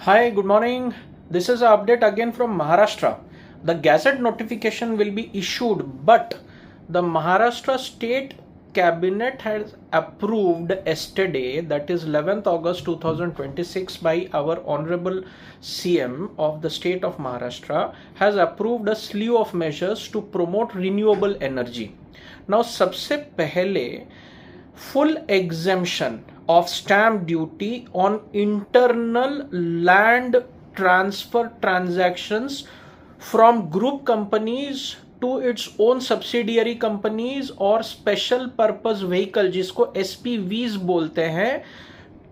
Hi, good morning. This is an update again from Maharashtra. The Gazette notification will be issued, but the Maharashtra State Cabinet has approved yesterday, that is 11th August 2026, by our Honorable CM of the state of Maharashtra, has approved a slew of measures to promote renewable energy. Now, सबसे पहले full exemption of stamp duty on internal land transfer transactions from group companies to its own subsidiary companies और special purpose vehicle जिसको SPVs बोलते हैं,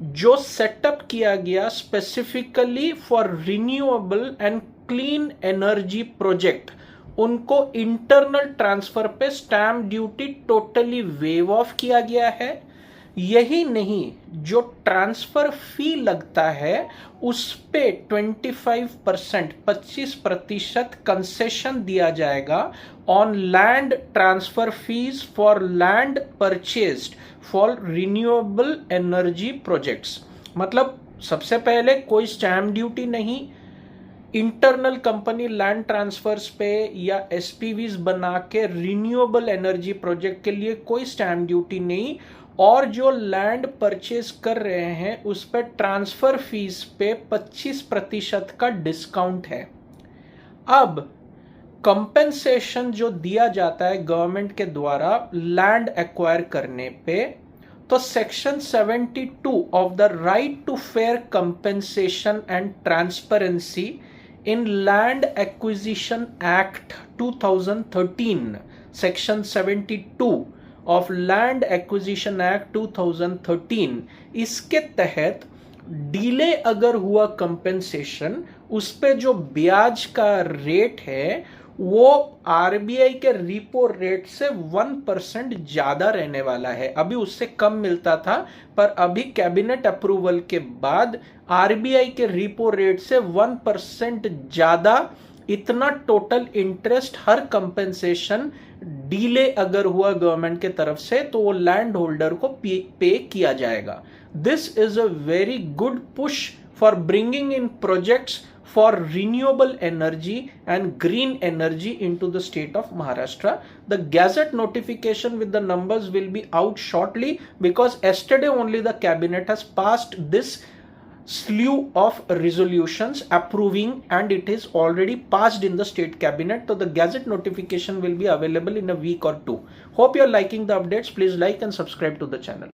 जो setup किया गया specifically for renewable and clean energy project, उनको इंटरनल ट्रांसफर पे stamp duty totally wave of किया गया है। यही नहीं, जो ट्रांसफर फी लगता है उस पे 25% कंसेशन दिया जाएगा on land transfer fees for land purchased for renewable energy projects. मतलब सबसे पहले कोई स्टैम्प ड्यूटी नहीं, इंटरनल कंपनी लैंड ट्रांसफर्स पे या एसपीवीज बना के रिन्यूएबल एनर्जी प्रोजेक्ट के लिए कोई स्टैम्प ड्यूटी नहीं, और जो लैंड परचेज कर रहे हैं उस पर ट्रांसफर फीस पे 25% का डिस्काउंट है। अब कंपेंसेशन जो दिया जाता है गवर्नमेंट के द्वारा लैंड एक्वायर करने पे, तो section 72 of the right to fair compensation and transparency in land acquisition act 2013, section 72 of land acquisition act 2013, इसके तहत डिले अगर हुआ कंपेंसेशन, उस पे जो ब्याज का रेट है वो आरबीआई के रिपो रेट से 1% ज्यादा रहने वाला है। अभी उससे कम मिलता था, पर अभी कैबिनेट अप्रूवल के बाद आरबीआई के रिपो रेट से 1% ज्यादा, इतना टोटल इंटरेस्ट हर कंपेंसेशन डिले अगर हुआ गवर्नमेंट के तरफ से तो वो लैंड होल्डर को पे किया जाएगा। This is a very good push for bringing in projects for renewable energy and green energy into the state of Maharashtra. The Gazette notification with the numbers will be out shortly, because yesterday only the cabinet has passed this slew of resolutions approving, and it is already passed in the state cabinet. So the Gazette notification will be available in a week or two. Hope you're liking the updates. Please like and subscribe to the channel.